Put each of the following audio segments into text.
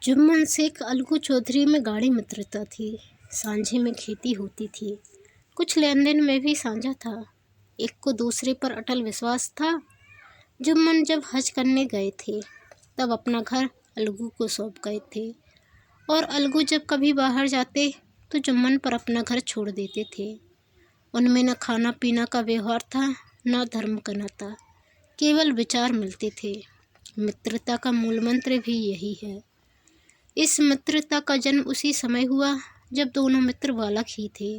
जुम्मन शेख अलगू चौधरी में गाढ़ी मित्रता थी। सांझे में खेती होती थी। कुछ लेन देन में भी साझा था। एक को दूसरे पर अटल विश्वास था। जुम्मन जब हज करने गए थे तब अपना घर अलगू को सौंप गए थे और अलगू जब कभी बाहर जाते तो जुम्मन पर अपना घर छोड़ देते थे। उनमें न खाना पीना का व्यवहार था, न धर्म का नाता, केवल विचार मिलते थे। मित्रता का मूल मंत्र भी यही है। इस मित्रता का जन्म उसी समय हुआ जब दोनों मित्र बालक ही थे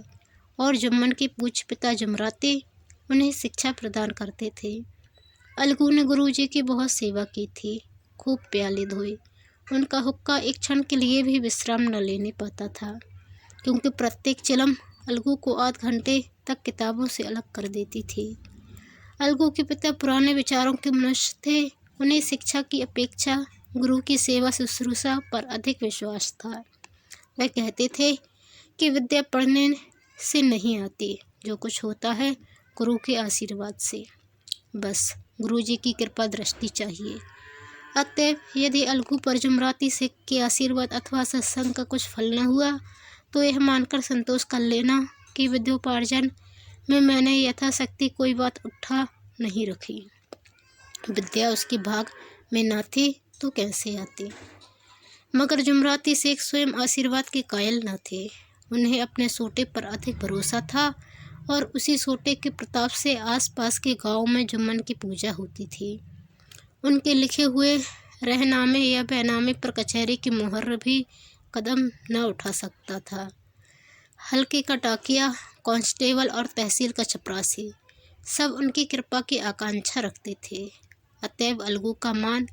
और जुम्मन के पूज्य पिता जमराते उन्हें शिक्षा प्रदान करते थे। अलगू ने गुरुजी की बहुत सेवा की थी, खूब प्याले धोए। उनका हुक्का एक क्षण के लिए भी विश्राम न लेने पाता था, क्योंकि प्रत्येक चिलम अलगू को आध घंटे तक किताबों से अलग कर देती थी। अलगू के पिता पुराने विचारों के मनुष्य थे। उन्हें शिक्षा की अपेक्षा गुरु की सेवा शुश्रूषा पर अधिक विश्वास था। वह कहते थे कि विद्या पढ़ने से नहीं आती, जो कुछ होता है गुरु के आशीर्वाद से। बस गुरुजी की कृपा दृष्टि चाहिए। अतएव यदि अलगू पर जुमराती शेख के आशीर्वाद अथवा सत्संग का कुछ फल न हुआ तो यह मानकर संतोष कर लेना कि विद्योपार्जन में मैंने यथाशक्ति कोई बात उठा नहीं रखी। विद्या उसके भाग में न थी तो कैसे आती। मगर जुमराती शेख स्वयं आशीर्वाद के कायल न थे। उन्हें अपने सोटे पर अधिक भरोसा था और उसी सोटे के प्रताप से आसपास के गांव में जुम्मन की पूजा होती थी। उनके लिखे हुए रहनामे या बैनामे पर कचहरी की मुहर भी कदम न उठा सकता था। हल्के का टाकिया, कांस्टेबल और तहसील का चपरासी सब उनकी कृपा की आकांक्षा रखते थे। अतएव अलगू का मान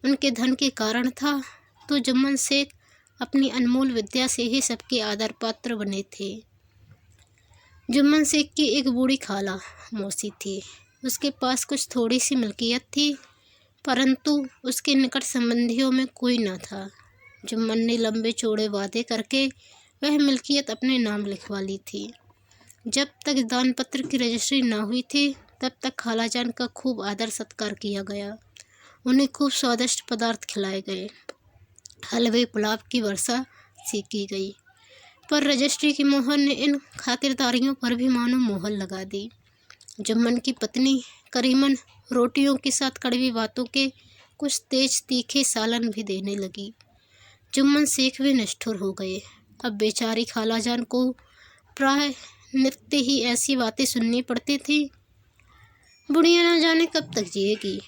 उनके धन के कारण था, तो जुम्मन शेख अपनी अनमोल विद्या से ही सबके आदर पात्र बने थे। जुम्मन शेख की एक बूढ़ी खाला मौसी थी। उसके पास कुछ थोड़ी सी मिल्कियत थी, परंतु उसके निकट संबंधियों में कोई न था। जुम्मन ने लंबे चौड़े वादे करके वह मिल्कियत अपने नाम लिखवा ली थी। जब तक दान पत्र की रजिस्ट्री न हुई थी तब तक खालाजान का खूब आदर सत्कार किया गया। उन्हें खूब स्वादिष्ट पदार्थ खिलाए गए। हलवे पुलाव की वर्षा सेकी गई, पर रजिस्ट्री की मोहर ने इन खातिरदारियों पर भी मानो मोहर लगा दी। जुम्मन की पत्नी करीमन रोटियों के साथ कड़वी बातों के कुछ तेज तीखे सालन भी देने लगी। जुम्मन शेख भी निष्ठुर हो गए। अब बेचारी खालाजान को प्राय नित्य ही ऐसी बातें सुननी पड़ती थी। बुढ़िया न जाने कब तक जिएगी।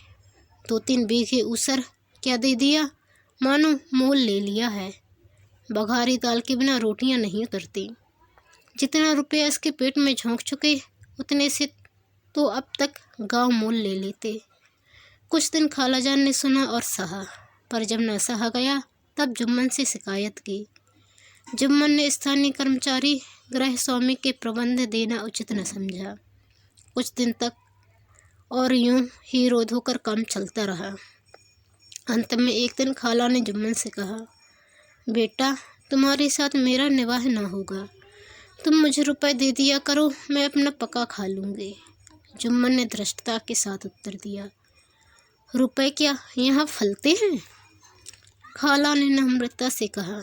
2-3 बीघे ऊसर क्या दे दिया, मानो मोल ले लिया है। बघारी दाल के बिना रोटियां नहीं उतरती। जितना रुपया इसके पेट में झोंक चुके उतने से तो अब तक गांव मोल ले लेते। कुछ दिन खालाजान ने सुना और सहा, पर जब न सहा गया तब जुम्मन से शिकायत की। जुम्मन ने स्थानीय कर्मचारी गृह स्वामी के प्रबंध देना उचित न समझा। कुछ दिन तक और यूं ही रो धोकर काम चलता रहा। अंत में एक दिन खाला ने जुम्मन से कहा, बेटा तुम्हारे साथ मेरा निवाह ना होगा, तुम मुझे रुपए दे दिया करो, मैं अपना पका खा लूँगी। जुम्मन ने धृष्टता के साथ उत्तर दिया, रुपए क्या यहाँ फलते हैं? खाला ने नम्रता से कहा,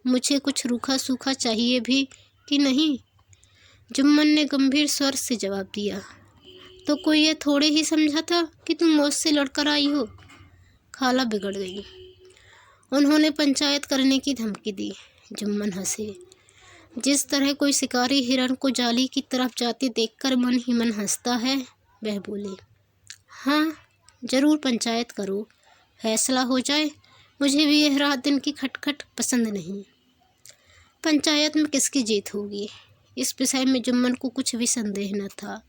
मुझे कुछ रूखा सूखा चाहिए भी कि नहीं? जुम्मन ने गंभीर स्वर से जवाब दिया, तो कोई ये थोड़े ही समझा था कि तुम मौत से लड़कर आई हो। खाला बिगड़ गई। उन्होंने पंचायत करने की धमकी दी। जुम्मन हंसे। जिस तरह कोई शिकारी हिरण को जाली की तरफ जाते देखकर मन ही मन हंसता है, वह बोले, हाँ जरूर पंचायत करो, फैसला हो जाए। मुझे भी यह रात दिन की खटखट पसंद नहीं। पंचायत में किसकी जीत होगी, इस विषय में जुम्मन को कुछ भी संदेह न था।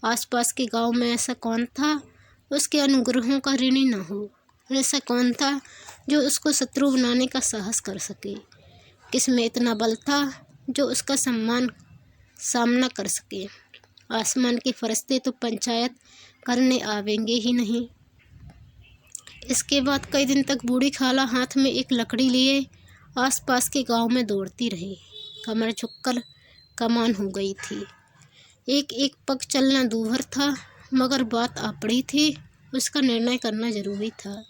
आसपास के गांव में ऐसा कौन था उसके अनुग्रहों का ऋणी न हो? ऐसा कौन था जो उसको शत्रु बनाने का साहस कर सके? किसमें इतना बल था जो उसका सामना कर सके? आसमान के फरिश्ते तो पंचायत करने आवेंगे ही नहीं। इसके बाद कई दिन तक बूढ़ी खाला हाथ में एक लकड़ी लिए आसपास के गांव में दौड़ती रही। कमर झुककर कमान हो गई थी। एक एक पग चलना दूभर था, मगर बात आ पड़ी थी, उसका निर्णय करना जरूरी था।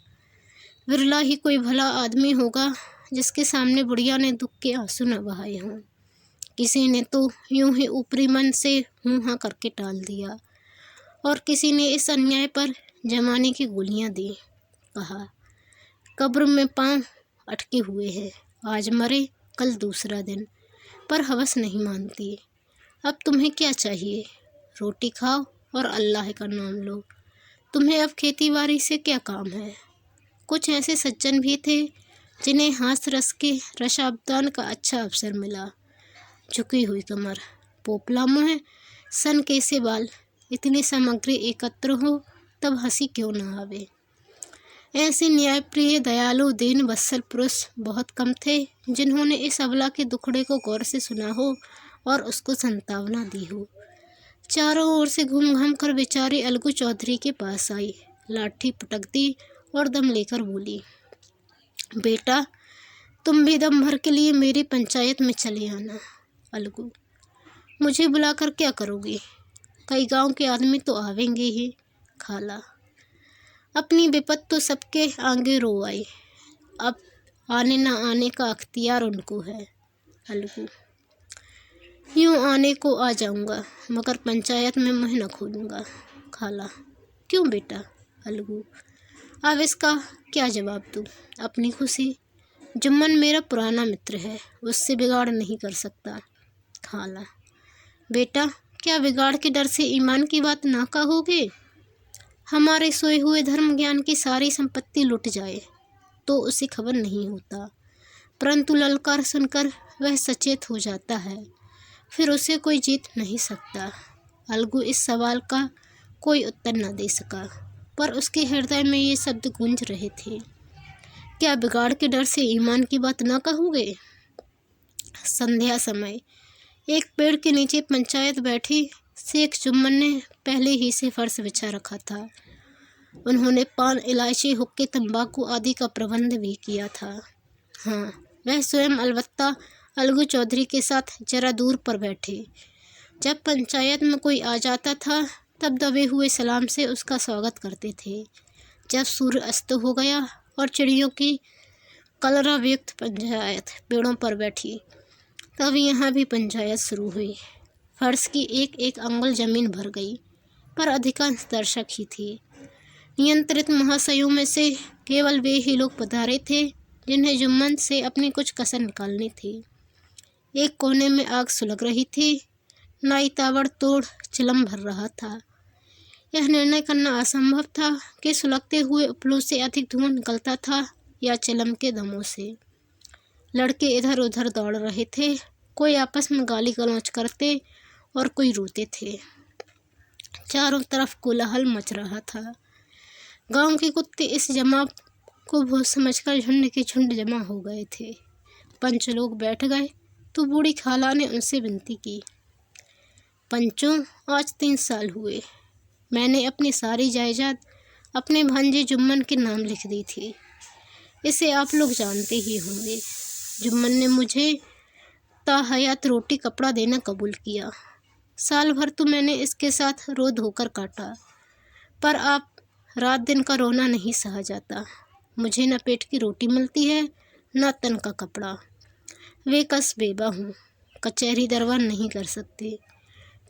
विरला ही कोई भला आदमी होगा जिसके सामने बुढ़िया ने दुख के आंसू न बहाए हों। किसी ने तो यूं ही ऊपरी मन से हूँ हाँ करके टाल दिया और किसी ने इस अन्याय पर जमाने की गोलियां दी। कहा, कब्र में पांव अटके हुए हैं, आज मरे कल दूसरा दिन, पर हवस नहीं मानती। अब तुम्हें क्या चाहिए? रोटी खाओ और अल्लाह का नाम लो। तुम्हें अब खेती बाड़ी से क्या काम है? कुछ ऐसे सज्जन भी थे जिन्हें हास रस के रसाबदान का अच्छा अवसर मिला। झुकी हुई कमर, पोपला मुँह, सन कैसे बाल, इतनी सामग्री एकत्र हो तब हंसी क्यों न आवे। ऐसे न्यायप्रिय दयालु दीन वत्सल पुरुष बहुत कम थे जिन्होंने इस अबला के दुखड़े को गौर से सुना हो और उसको संतावना दी हो। चारों ओर से घूम घाम कर बेचारी अलगू चौधरी के पास आई, लाठी पटक दी और दम लेकर बोली, बेटा तुम भी दम भर के लिए मेरी पंचायत में चले आना। अलगू, मुझे बुलाकर क्या करोगी? कई गांव के आदमी तो आवेंगे ही। खाला, अपनी विपत तो सबके आगे रो आई, अब आने न आने का अख्तियार उनको है। अलगू, यूँ आने को आ जाऊंगा मगर पंचायत में मुँह न खोलूँगा। खाला, क्यों बेटा? अलगू, अब इसका क्या जवाब दूँ? अपनी खुशी। जुम्मन मेरा पुराना मित्र है, उससे बिगाड़ नहीं कर सकता। खाला, बेटा क्या बिगाड़ के डर से ईमान की बात ना कहोगे? हमारे सोए हुए धर्म ज्ञान की सारी संपत्ति लुट जाए तो उसे खबर नहीं होता, परंतु ललकार सुनकर वह सचेत हो जाता है, फिर उसे कोई जीत नहीं सकता। अलगू इस सवाल का कोई उत्तर न दे सका, पर उसके हृदय में ये शब्द गूंज रहे थे, क्या बिगाड़ के डर से ईमान की बात ना कहोगे? संध्या समय एक पेड़ के नीचे पंचायत बैठी शेख जुम्मन ने पहले ही से फर्श बिछा रखा था। उन्होंने पान, इलायची, हुक्के, तंबाकू आदि का प्रबंध भी किया था। हाँ, वह स्वयं अलबत्ता अलगू चौधरी के साथ जरा दूर पर बैठे। जब पंचायत में कोई आ जाता था तब दबे हुए सलाम से उसका स्वागत करते थे। जब सूर्य अस्त हो गया और चिड़ियों की कलरवयुक्त पंचायत पेड़ों पर बैठी, तब यहाँ भी पंचायत शुरू हुई। फर्श की एक एक अंगुल जमीन भर गई, पर अधिकांश दर्शक ही थे। नियंत्रित महाशयों में से केवल वे ही लोग पधारे थे जिन्हें जुम्मन से अपनी कुछ कसर निकालनी थी। एक कोने में आग सुलग रही थी, नाई ताबड़तोड़ चिलम भर रहा था। यह निर्णय करना असंभव था कि सुलगते हुए उपलों से अधिक धुआं निकलता था या चिलम के दमों से। लड़के इधर उधर दौड़ रहे थे, कोई आपस में गाली गलौज करते और कोई रोते थे। चारों तरफ कोलाहल मच रहा था। गांव के कुत्ते इस जमाव को भोज समझकर झुंड के झुंड जमा हो गए थे। पंच लोग बैठ गए तो बूढ़ी खाला ने उनसे विनती की, पंचों, आज 3 साल हुए मैंने अपनी सारी जायदाद अपने भांजे जुम्मन के नाम लिख दी थी। इसे आप लोग जानते ही होंगे। जुम्मन ने मुझे ताहयात रोटी कपड़ा देना कबूल किया। साल भर तो मैंने इसके साथ रो धोकर काटा, पर आप रात दिन का रोना नहीं सहा जाता। मुझे न पेट की रोटी मिलती है न तन का कपड़ा। बेकस बेबा हूँ, कचहरी दरबार नहीं कर सकती।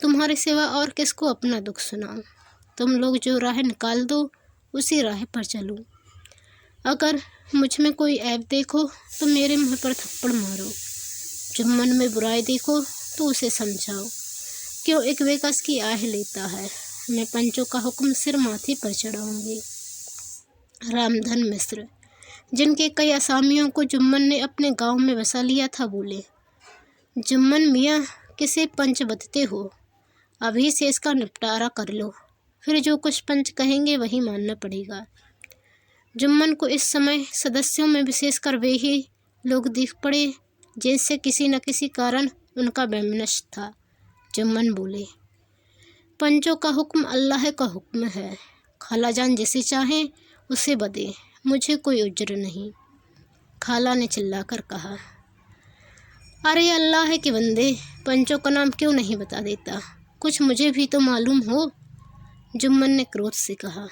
तुम्हारे सिवा और किसको अपना दुख सुनाऊं? तुम लोग जो राह निकाल दो उसी राह पर चलूं। अगर मुझ में कोई ऐब देखो तो मेरे मुँह पर थप्पड़ मारो। जुम्मन में बुराई देखो तो उसे समझाओ, क्यों एक बेकस की आह लेता है। मैं पंचों का हुक्म सिर माथे पर चढ़ाऊंगी। रामधन मिश्र, जिनके कई असामियों को जुम्मन ने अपने गांव में बसा लिया था, बोले, जुम्मन मियाँ किसे पंच बदते हो? अभी से इसका निपटारा कर लो, फिर जो कुछ पंच कहेंगे वही मानना पड़ेगा। जुम्मन को इस समय सदस्यों में विशेषकर वे ही लोग दिख पड़े जिनसे किसी न किसी कारण उनका वैमनस्य था। जुम्मन बोले, पंचों का हुक्म अल्लाह का हुक्म है। खाला जान जिसे चाहें उसे बदे, मुझे कोई उज्र नहीं। खाला ने चिल्लाकर कहा, अरे अल्लाह के बंदे, पंचों का नाम क्यों नहीं बता देता? कुछ मुझे भी तो मालूम हो। जुम्मन ने क्रोध से कहा,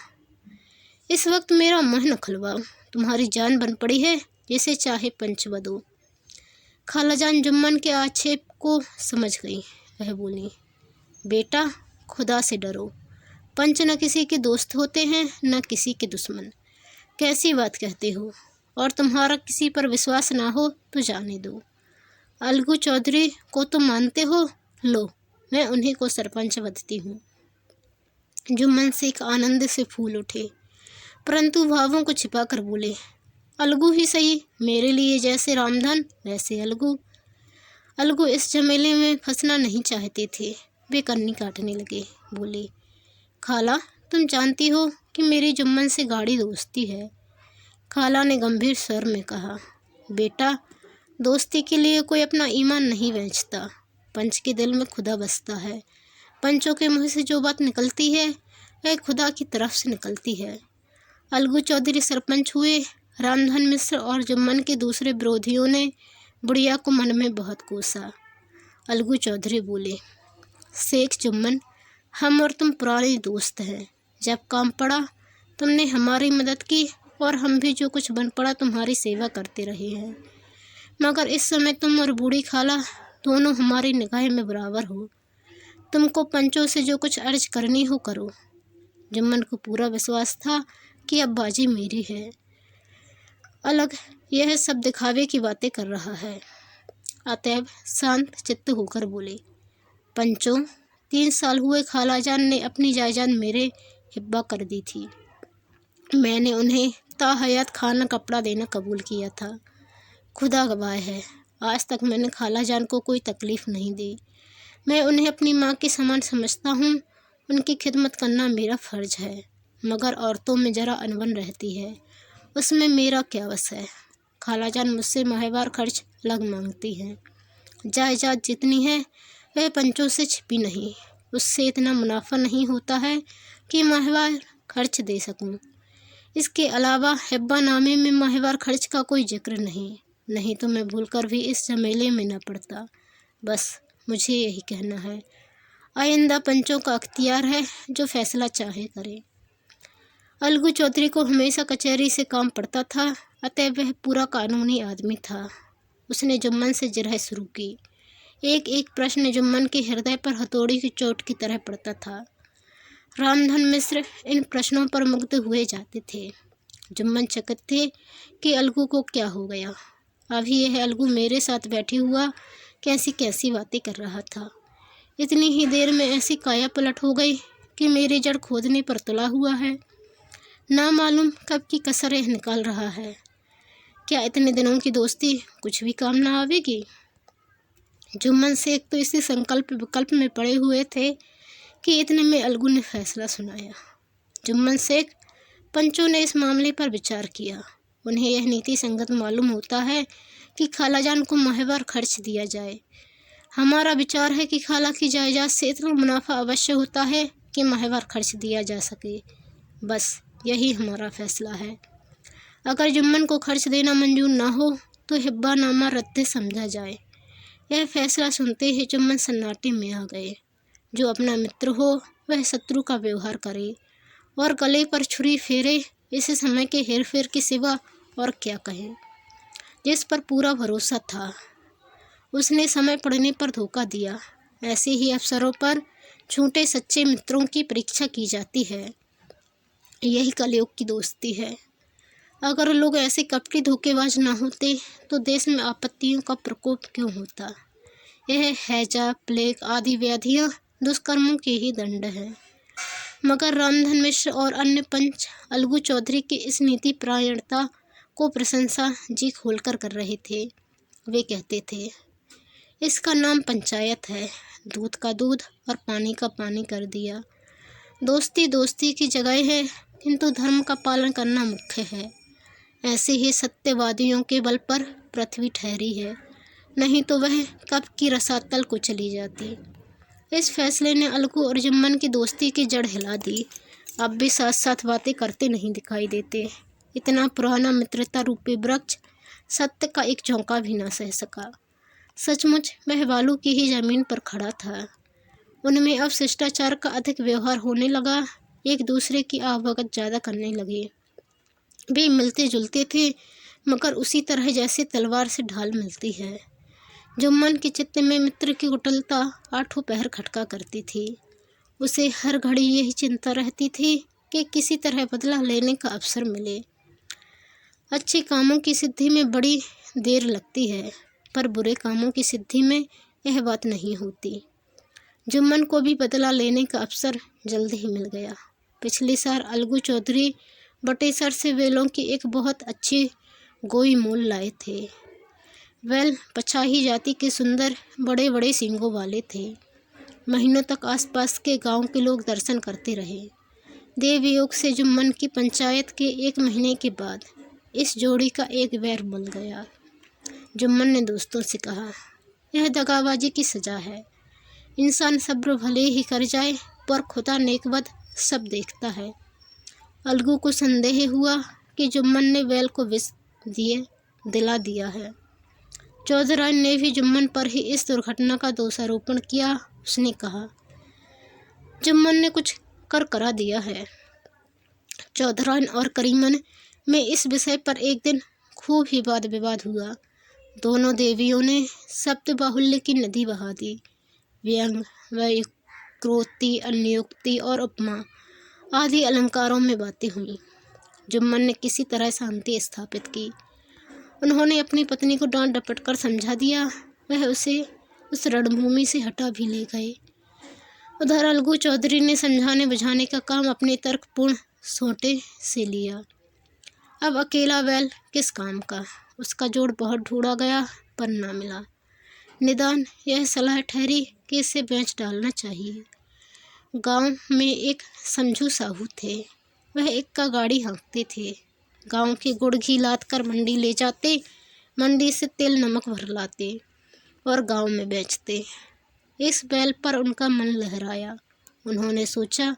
इस वक्त मेरा मुँह न खुलवाओ, तुम्हारी जान बन पड़ी है, जैसे चाहे पंच बदो। खालाजान जुम्मन के आक्षेप को समझ गई। वह बोली, बेटा खुदा से डरो। पंच न किसी के दोस्त होते हैं न किसी के दुश्मन। कैसी बात कहते हो? और तुम्हारा किसी पर विश्वास ना हो तो जाने दो। अलगू चौधरी को तो मानते हो, लो मैं उन्हीं को सरपंच बनती हूँ। जुम्मन शेख आनंद से फूल उठे, परंतु भावों को छिपा कर बोले, अलगू ही सही, मेरे लिए जैसे रामधन वैसे अलगू। अलगू इस झमेले में फंसना नहीं चाहते थे। वे कन्नी काटने लगे। बोले, खाला तुम जानती हो कि मेरी जुम्मन से गाढ़ी दोस्ती है। खाला ने गंभीर स्वर में कहा, बेटा दोस्ती के लिए कोई अपना ईमान नहीं बेचता। पंच के दिल में खुदा बसता है। पंचों के मुंह से जो बात निकलती है वह खुदा की तरफ से निकलती है। अलगू चौधरी सरपंच हुए। रामधन मिश्र और जुम्मन के दूसरे विरोधियों ने बुढ़िया को मन में बहुत कोसा। अलगू चौधरी बोले, शेख जुम्मन, हम और तुम पुराने दोस्त हैं। जब काम पड़ा तुमने हमारी मदद की और हम भी जो कुछ बन पड़ा तुम्हारी सेवा करते रहे हैं। मगर इस समय तुम और बूढ़ी खाला दोनों हमारी निगाह में बराबर हो। तुमको पंचों से जो कुछ अर्ज करनी हो करो। जुम्मन को पूरा विश्वास था कि अब बाजी मेरी है। अलग यह सब दिखावे की बातें कर रहा है। अतएव शांत चित्त होकर बोले, पंचों 3 साल हुए खालाजान ने अपनी जायदाद मेरे हिब्बा कर दी थी। मैंने उन्हें ताहयात खाना कपड़ा देना कबूल किया था। खुदा गवाह है, आज तक मैंने खालाजान को कोई तकलीफ़ नहीं दी। मैं उन्हें अपनी माँ के समान समझता हूँ। उनकी खिदमत करना मेरा फ़र्ज है। मगर औरतों में ज़रा अनबन रहती है, उसमें मेरा क्या वश है। खालाजान मुझसे माहवार खर्च अलग मांगती हैं। जायदाद जितनी है वह पंचों से छिपी नहीं। उससे इतना मुनाफा नहीं होता है कि माहवार खर्च दे सकूं। इसके अलावा हिब्बा नामे में माहवार खर्च का कोई जिक्र नहीं तो मैं भूलकर भी इस झमेले में न पड़ता। बस मुझे यही कहना है। आइंदा पंचों का अख्तियार है, जो फैसला चाहे करे। अलगू चौधरी को हमेशा कचहरी से काम पड़ता था, अतः वह पूरा कानूनी आदमी था। उसने जुम्मन से जिरह शुरू की। एक एक प्रश्न जुम्मन के हृदय पर हथौड़ी की चोट की तरह पड़ता था। रामधन मिश्र इन प्रश्नों पर मुग्ध हुए जाते थे। जुम्मन चकित थे कि अलगू को क्या हो गया। अभी यह अलगू मेरे साथ बैठे हुआ कैसी कैसी बातें कर रहा था। इतनी ही देर में ऐसी काया पलट हो गई कि मेरी जड़ खोदने पर तुला हुआ है। ना मालूम कब की कसरें निकाल रहा है। क्या इतने दिनों की दोस्ती कुछ भी काम ना आवेगी? जुम्मन शेख तो इसी संकल्प विकल्प में पड़े हुए थे कि इतने में अलगू ने फैसला सुनाया। जुम्मन शेख, पंचों ने इस मामले पर विचार किया। उन्हें यह नीति संगत मालूम होता है कि खालाजान को माहवार खर्च दिया जाए। हमारा विचार है कि खाला की जायदाद से इतना मुनाफा अवश्य होता है कि माहवार खर्च दिया जा सके। बस यही हमारा फैसला है। अगर जुम्मन को खर्च देना मंजूर ना हो तो हिब्बा नामा रद्द समझा जाए। यह फैसला सुनते ही जुम्मन सन्नाटे में आ गए। जो अपना मित्र हो वह शत्रु का व्यवहार करे और गले पर छुरी फेरे, इस समय के हेरफेर के सिवा और क्या कहें। जिस पर पूरा भरोसा था उसने समय पड़ने पर धोखा दिया। ऐसे ही अवसरों पर झूठे सच्चे मित्रों की परीक्षा की जाती है। यही कलयुग की दोस्ती है। अगर लोग ऐसे कपटी धोखेबाज ना होते तो देश में आपत्तियों का प्रकोप क्यों होता। यह हैजा, प्लेग आदि व्याधियाँ दुष्कर्मों के ही दंड हैं। मगर रामधन मिश्र और अन्य पंच अलगू चौधरी की इस नीति परायणता को प्रशंसा जी खोलकर कर रहे थे। वे कहते थे, इसका नाम पंचायत है। दूध का दूध और पानी का पानी कर दिया। दोस्ती दोस्ती की जगह है, किंतु धर्म का पालन करना मुख्य है। ऐसे ही सत्यवादियों के बल पर पृथ्वी ठहरी है, नहीं तो वह कब की रसातल को चली जाती। इस फैसले ने अलगू और जुम्मन की दोस्ती की जड़ हिला दी। अब भी साथ साथ बातें करते नहीं दिखाई देते। इतना पुराना मित्रता रूपी वृक्ष सत्य का एक झोंका भी न सह सका। सचमुच वह बालू की ही जमीन पर खड़ा था। उनमें अब शिष्टाचार का अधिक व्यवहार होने लगा। एक दूसरे की आवभगत ज़्यादा करने लगे। भी मिलते जुलते थे, मगर उसी तरह जैसे तलवार से ढाल मिलती है। जुम्मन के चित्त में मित्र की कुटिलता आठों पहर खटका करती थी। उसे हर घड़ी यही चिंता रहती थी कि किसी तरह बदला लेने का अवसर मिले। अच्छे कामों की सिद्धि में बड़ी देर लगती है, पर बुरे कामों की सिद्धि में यह बात नहीं होती। जुम्मन को भी बदला लेने का अवसर जल्द ही मिल गया। पिछले साल अलगू चौधरी बटेसर से बैलों की एक बहुत अच्छी गोई मोल लाए थे। बैल पछाही जाति के सुंदर बड़े बड़े सींगों वाले थे। महीनों तक आसपास के गांव के लोग दर्शन करते रहे। देवयोग से जुम्मन की पंचायत के 1 महीने के बाद इस जोड़ी का एक बैर मिल गया। जुम्मन ने दोस्तों से कहा, यह दगाबाजी की सजा है। इंसान सब्र भले ही कर जाए, पर खुदा नेकबद सब देखता है। अलगू को संदेह हुआ कि जुम्मन ने बैल को विष दिला दिया है। चौधराइन ने भी जुम्मन पर ही इस दुर्घटना का दोषारोपण किया। उसने कहा, जुम्मन ने कुछ कर करा दिया है। चौधराइन और करीमन में इस विषय पर एक दिन खूब ही वाद विवाद हुआ। दोनों देवियों ने शब्द बाहुल्य की नदी बहा दी। व्यंग, वैक्रोक्ति, अन्योक्ति और उपमा आदि अलंकारों में बातें हुई। जुम्मन ने किसी तरह शांति स्थापित की। उन्होंने अपनी पत्नी को डांट डपट कर समझा दिया। वह उसे उस रणभूमि से हटा भी ले गए। उधर अलगू चौधरी ने समझाने बुझाने का काम अपने तर्कपूर्ण सोटे से लिया। अब अकेला बैल किस काम का। उसका जोड़ बहुत ढूंढा गया, पर ना मिला। निदान यह सलाह ठहरी कि इसे बेच डालना चाहिए। गांव में एक समझू साहू थे। वह इक्का गाड़ी हाँकते थे। गांव के गुड़ घी लाद कर मंडी ले जाते, मंडी से तेल नमक भर लाते और गांव में बेचते। इस बैल पर उनका मन लहराया। उन्होंने सोचा,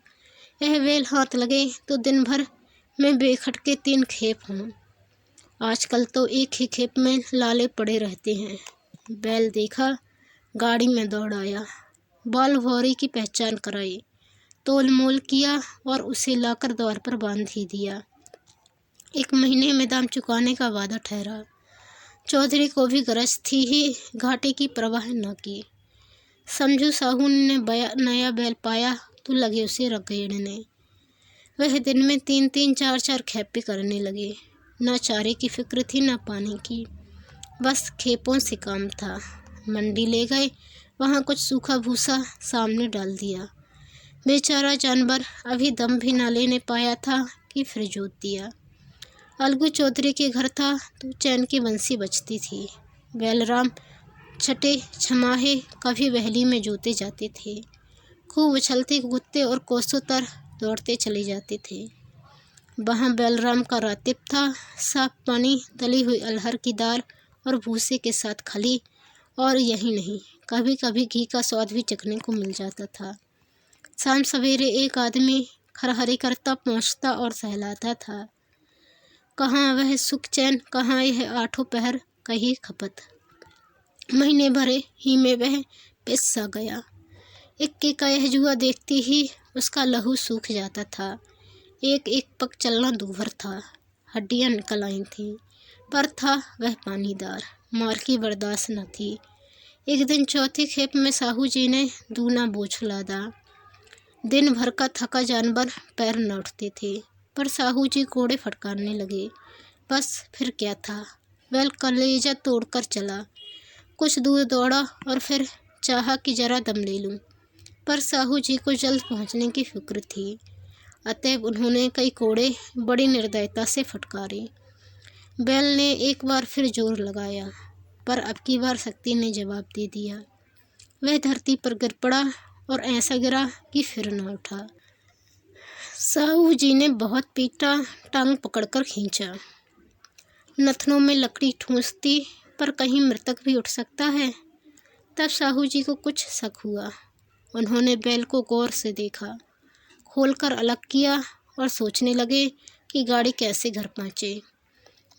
यह बैल हाथ लगे तो दिन भर में बेखटके 3 खेप हों। आजकल तो एक ही खेप में लाले पड़े रहते हैं। बैल देखा, गाड़ी में दौड़ आया, बाल भौरी की पहचान कराई, तोल मोल किया और उसे लाकर द्वार पर बांध ही दिया। 1 महीने में दाम चुकाने का वादा ठहरा। चौधरी को भी गरज थी ही घाटे की परवाह न की। समझू साहू ने नया बैल पाया तो लगे उसे रगेड़ने। वह दिन में 3-3, 4-4 खेपे करने लगे। न चारे की फिक्र थी न पानी की, बस खेपों से काम था। मंडी ले गए, वहाँ कुछ सूखा भूसा सामने डाल दिया। बेचारा जानवर अभी दम भी न लेने पाया था कि फिर जोत दिया। अलगू चौधरी के घर था तो चैन की बंसी बजती थी। बैलराम छठे छमाहे कभी वहली में जोते जाते थे। खूब उछलते कूदते और कोसों तर दौड़ते चले जाते थे। वहाँ बैलराम का रातिब था। साफ पानी, तली हुई अरहर की दाल और भूसे के साथ खली, और यही नहीं, कभी कभी घी का स्वाद भी चखने को मिल जाता था। शाम सवेरे एक आदमी खरहरी करता पहुँचता और सहलाता था। कहाँ वह सुख चैन, कहाँ यह 8 पहर कही खपत। महीने भरे ही में वह पिस सा गया। इक्के का यह जुआ देखती ही उसका लहू सूख जाता था। एक एक पग चलना दूभर था। हड्डियां निकल आई थीं, पर था वह पानीदार। मार की बर्दाश्त न थी। एक दिन चौथी खेप में साहू जी ने दूना बोझ लादा। दिन भर का थका जानवर पैर न उठते थे, पर साहू जी कोड़े फटकारने लगे। बस फिर क्या था, बैल कलेजा तोड़कर चला। कुछ दूर दौड़ा और फिर चाहा कि जरा दम ले लूं, पर साहू जी को जल्द पहुंचने की फिक्र थी। अतएव उन्होंने कई कोड़े बड़ी निर्दयता से फटकारे। बैल ने एक बार फिर जोर लगाया, पर अब की बार शक्ति ने जवाब दे दिया। वह धरती पर गिर पड़ा और ऐसा गिरा कि फिर न उठा। साहू जी ने बहुत पीटा, टांग पकड़कर खींचा। नथनों में लकड़ी ठूंसती, पर कहीं मृतक भी उठ सकता है। तब साहू जी को कुछ शक हुआ। उन्होंने बैल को गौर से देखा, खोलकर अलग किया और सोचने लगे कि गाड़ी कैसे घर पहुँचे।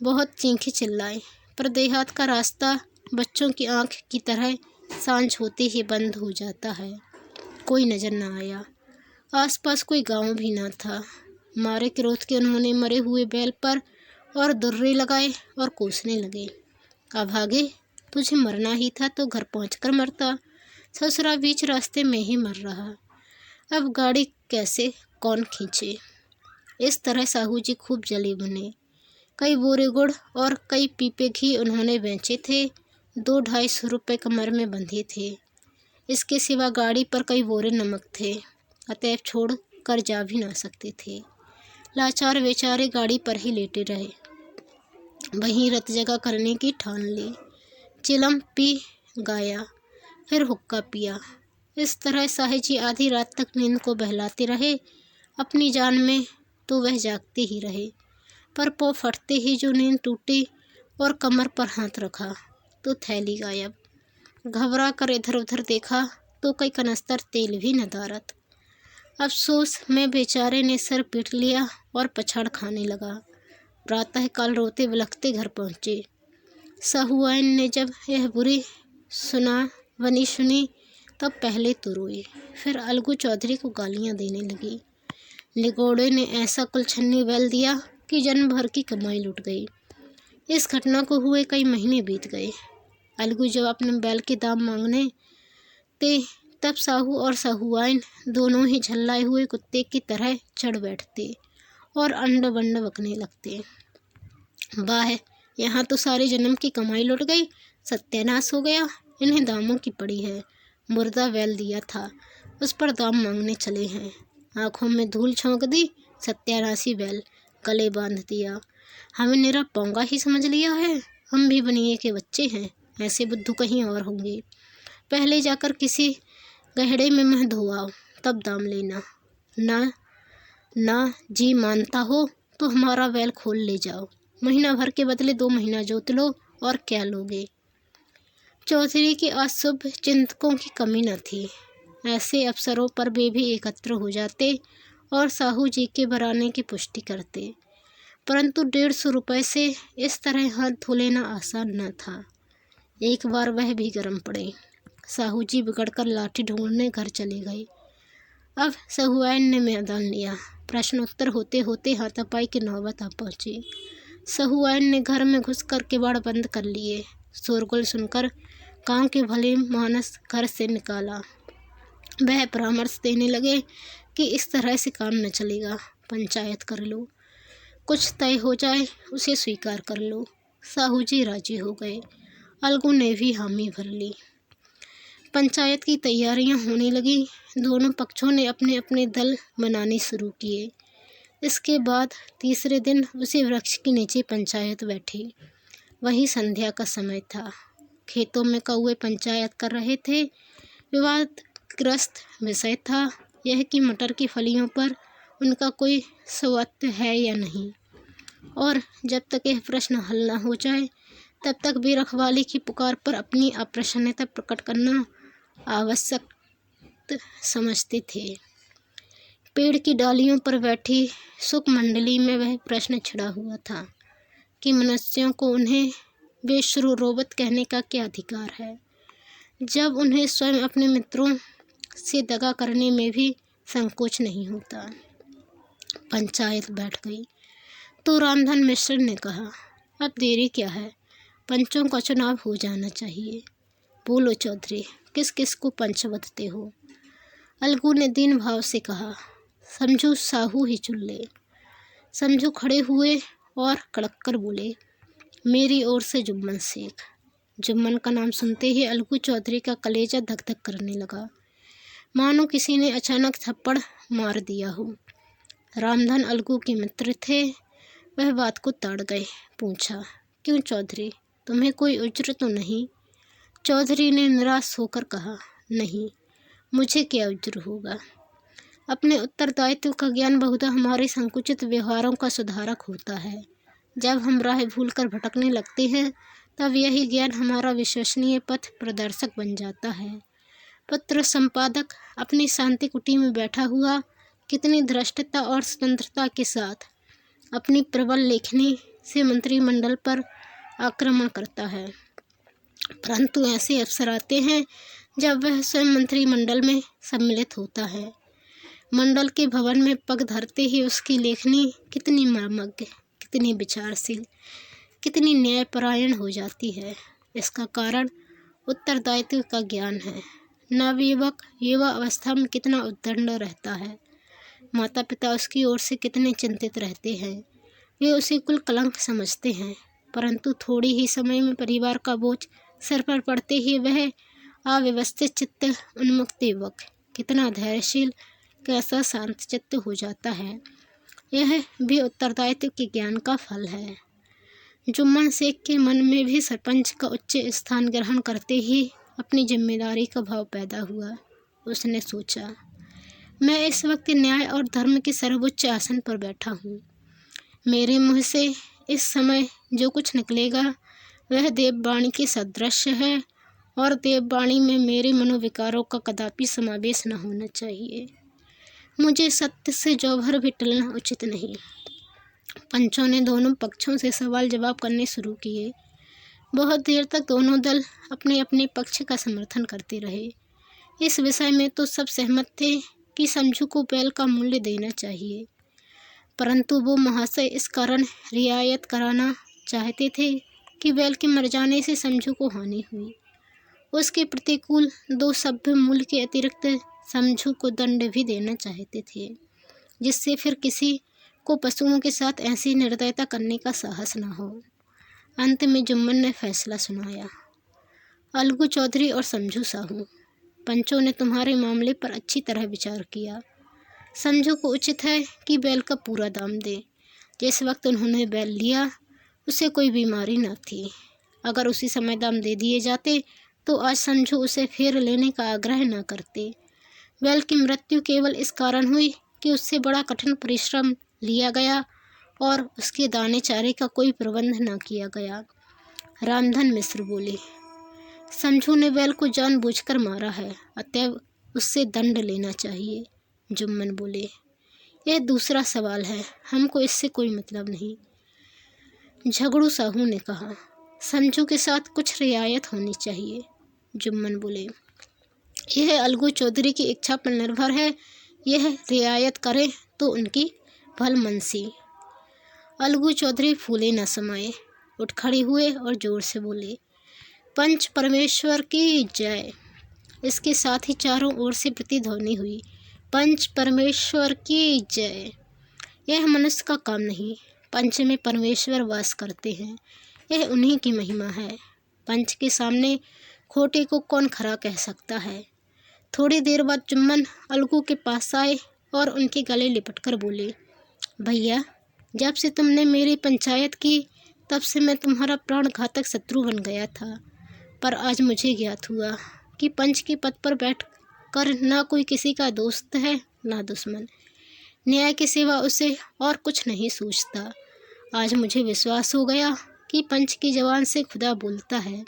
बहुत चीखे चिल्लाए, पर देहात का रास्ता बच्चों की आंख की तरह सांझ होते ही बंद हो जाता है। कोई नजर न आया। आसपास कोई गांव भी न था। मारे क्रोध के उन्होंने मरे हुए बैल पर और दुर्रे लगाए और कोसने लगे। अभागे, तुझे मरना ही था तो घर पहुंचकर मरता, ससुरा बीच रास्ते में ही मर रहा। अब गाड़ी कैसे कौन खींचे। इस तरह साहू जी खूब जले बने। कई बोरे गुड़ और कई पीपे घी उन्होंने बेचे थे। 200-250 रुपये कमर में बंधे थे। इसके सिवा गाड़ी पर कई बोरे नमक थे, अतएव छोड़ कर जा भी ना सकते थे। लाचार बेचारे गाड़ी पर ही लेटे रहे। वहीं रत जगह करने की ठान ली। चिलम पी गाया, फिर हुक्का पिया। इस तरह साहे जी आधी रात तक नींद को बहलाते रहे। अपनी जान में तो वह जागते ही रहे, पर पौ फटते ही जो नींद टूटी और कमर पर हाथ रखा तो थैली गायब। घबरा कर इधर उधर देखा तो कई कनस्तर तेल भी नदारत। अफसोस में बेचारे ने सर पीट लिया और पछाड़ खाने लगा। प्रातःकाल रोते बिलखते घर पहुँचे। साहुआइन ने जब यह बुरी सुनावनी सुनी तब पहले तो रोई, फिर अलगू चौधरी को गालियाँ देने लगी। लिगोड़े ने ऐसा कुलछन्नी बैल दिया कि जन्म भर की कमाई लुट गई। इस घटना को हुए कई महीने बीत गए। अलगू जब अपने बैल के दाम मांगने ते तब साहू और साहुआइन दोनों ही झल्लाए हुए कुत्ते की तरह चढ़ बैठते और अंड बंड बकने लगते। वाह, यहाँ तो सारे जन्म की कमाई लुट गई, सत्यानाश हो गया। इन्हें दामों की पड़ी है। मुर्दा बैल दिया था, उस पर दाम मांगने चले हैं। आंखों में धूल झोंक दी। सत्यानाशी बैल, गले बांध दिया। हमें निरा पोंगा ही समझ लिया है। हम भी बनिए के बच्चे हैं, ऐसे बुद्धू कहीं और होंगे। पहले जाकर किसी गहरे में मुँह धोआओ, तब दाम लेना। ना जी मानता हो तो हमारा बैल खोल ले जाओ। महीना भर के बदले 2 महीना जोत लो, और क्या लोगे। चौधरी के अशुभ चिंतकों की कमी न थी। ऐसे अवसरों पर वे भी एकत्र हो जाते और साहू जी के बराने की पुष्टि करते, परंतु 150 रुपये से इस तरह हाथ धो लेना आसान न था। एक बार वह भी गर्म पड़े। साहू जी बिगड़कर लाठी ढूंढने घर चले गए। अब साहुआइन ने मैदान लिया। प्रश्नोत्तर होते होते हाथापाई की नौबत आ पहुंची। साहुआइन ने घर में घुस कर किवाड़ बंद कर लिए। शोरगुल सुनकर गांव के भले मानस घर से निकाला। वह परामर्श देने लगे कि इस तरह से काम न चलेगा, पंचायत कर लो, कुछ तय हो जाए उसे स्वीकार कर लो। साहू जी राजी हो गए। अलगू ने भी हामी भर ली। पंचायत की तैयारियां होने लगी। दोनों पक्षों ने अपने अपने दल बनाने शुरू किए। इसके बाद तीसरे दिन उसी वृक्ष के नीचे पंचायत बैठी। वही संध्या का समय था। खेतों में कौवे पंचायत कर रहे थे। विवादग्रस्त विषय था यह कि मटर की फलियों पर उनका कोई स्वात्य है या नहीं, और जब तक यह प्रश्न हल न हो जाए तब तक वे रखवाली की पुकार पर अपनी अप्रसन्नता प्रकट करना आवश्यक समझते थे। पेड़ की डालियों पर बैठी सुख मंडली में वह प्रश्न छिड़ा हुआ था कि मनुष्यों को उन्हें बेशुरोबत कहने का क्या अधिकार है, जब उन्हें स्वयं अपने मित्रों से दगा करने में भी संकोच नहीं होता। पंचायत बैठ गई तो रामधन मिश्र ने कहा, अब देरी क्या है, पंचों का चुनाव हो जाना चाहिए। बोलो चौधरी, किस किस को पंच बदते हो। अलगू ने दीन भाव से कहा, समझू साहू ही चुन ले। समझू खड़े हुए और कड़क कर बोले, मेरी ओर से जुम्मन शेख। जुम्मन का नाम सुनते ही अलगू चौधरी का कलेजा धक धक करने लगा, मानो किसी ने अचानक थप्पड़ मार दिया हो। रामधन अलगू के मित्र थे, वह बात को ताड़ गए। पूछा, क्यों चौधरी, तुम्हें कोई उज्र तो नहीं। चौधरी ने निराश होकर कहा, नहीं, मुझे क्या उज्र होगा। अपने उत्तरदायित्व का ज्ञान बहुधा हमारे संकुचित व्यवहारों का सुधारक होता है। जब हम राह भूलकर भटकने लगते हैं तब यही ज्ञान हमारा विश्वसनीय पथ प्रदर्शक बन जाता है। पत्र संपादक अपनी शांति कुटी में बैठा हुआ कितनी धृष्टता और स्वतंत्रता के साथ अपनी प्रबल लेखनी से मंत्रिमंडल पर आक्रमण करता है, परंतु ऐसे अवसर आते हैं जब वह स्वयं मंत्रिमंडल में सम्मिलित होता है। मंडल के भवन में पग धरते ही उसकी लेखनी कितनी मर्मज्ञ, कितनी विचारशील, कितनी न्यायपरायण हो जाती है। इसका कारण उत्तरदायित्व का ज्ञान है। नवयुवक युवा अवस्था में कितना उद्दंड रहता है। माता पिता उसकी ओर से कितने चिंतित रहते हैं। वे उसे कुल कलंक समझते हैं, परंतु थोड़ी ही समय में परिवार का बोझ सर पर पड़ते ही वह अव्यवस्थित चित्त उन्मुक्त युवक कितना धैर्यशील, कैसा शांत चित्त हो जाता है। यह भी उत्तरदायित्व के ज्ञान का फल है। जुम्मन शेख के मन में भी सरपंच का उच्च स्थान ग्रहण करते ही अपनी जिम्मेदारी का भाव पैदा हुआ। उसने सोचा, मैं इस वक्त न्याय और धर्म के सर्वोच्च आसन पर बैठा हूँ। मेरे मुँह से इस समय जो कुछ निकलेगा वह देववाणी के सदृश है, और देववाणी में मेरे मनोविकारों का कदापि समावेश न होना चाहिए। मुझे सत्य से जौ भर भी टलना उचित नहीं। पंचों ने दोनों पक्षों से सवाल जवाब करने शुरू किए। बहुत देर तक दोनों दल अपने अपने पक्ष का समर्थन करते रहे। इस विषय में तो सब सहमत थे कि समझू को बैल का मूल्य देना चाहिए, परंतु वो महाशय इस कारण रियायत कराना चाहते थे कि बैल के मर जाने से समझू को हानि हुई। उसके प्रतिकूल 2 सभ्य मूल्य के अतिरिक्त समझू को दंड भी देना चाहते थे, जिससे फिर किसी को पशुओं के साथ ऐसी निर्दयता करने का साहस न हो। अंत में जुम्मन ने फैसला सुनाया, अलगू चौधरी और समझू साहू, पंचों ने तुम्हारे मामले पर अच्छी तरह विचार किया। समझू को उचित है कि बैल का पूरा दाम दे। जिस वक्त उन्होंने बैल लिया उसे कोई बीमारी न थी। अगर उसी समय दाम दे दिए जाते तो आज समझू उसे फिर लेने का आग्रह न करते। बैल की मृत्यु केवल इस कारण हुई कि उससे बड़ा कठिन परिश्रम लिया गया और उसके दाने चारे का कोई प्रबंध न किया गया। रामधन मिश्र बोले, समझू ने बैल को जानबूझकर मारा है, अतएव उससे दंड लेना चाहिए। जुम्मन बोले, यह दूसरा सवाल है, हमको इससे कोई मतलब नहीं। झगड़ू साहू ने कहा, समझू के साथ कुछ रियायत होनी चाहिए। जुम्मन बोले, यह अलगू चौधरी की इच्छा पर निर्भर है। यह रियायत करे तो उनकी भलमनसी। अलगू चौधरी फूले न समाये, उठ खड़े हुए और जोर से बोले, पंच परमेश्वर की जय। इसके साथ ही चारों ओर से प्रतिध्वनि हुई, पंच परमेश्वर की जय। यह मनुष्य का काम नहीं, पंच में परमेश्वर वास करते हैं, यह उन्हीं की महिमा है। पंच के सामने खोटे को कौन खरा कह सकता है। थोड़ी देर बाद जुम्मन अलगू के पास आए और उनके गले लिपटकर बोले, भैया, जब से तुमने मेरी पंचायत की तब से मैं तुम्हारा प्राणघातक शत्रु बन गया था, पर आज मुझे ज्ञात हुआ कि पंच के पद पर बैठकर ना कोई किसी का दोस्त है ना दुश्मन। न्याय के सिवा उसे और कुछ नहीं सूझता। आज मुझे विश्वास हो गया कि पंच की जबान से खुदा बोलता है।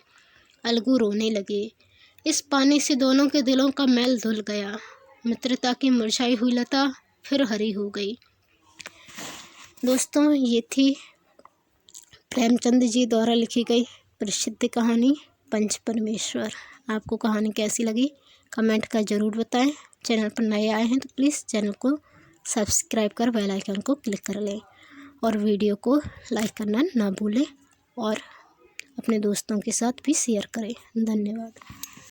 अलगू रोने लगे। इस पानी से दोनों के दिलों का मैल धुल गया। मित्रता की मुरझाई हुई लता फिर हरी हो गई। दोस्तों, ये थी प्रेमचंद जी द्वारा लिखी गई प्रसिद्ध कहानी पंच परमेश्वर। आपको कहानी कैसी लगी कमेंट कर ज़रूर बताएं। चैनल पर नए आए हैं तो प्लीज़ चैनल को सब्सक्राइब कर बेल आइकन को क्लिक कर लें और वीडियो को लाइक करना ना भूलें और अपने दोस्तों के साथ भी शेयर करें। धन्यवाद।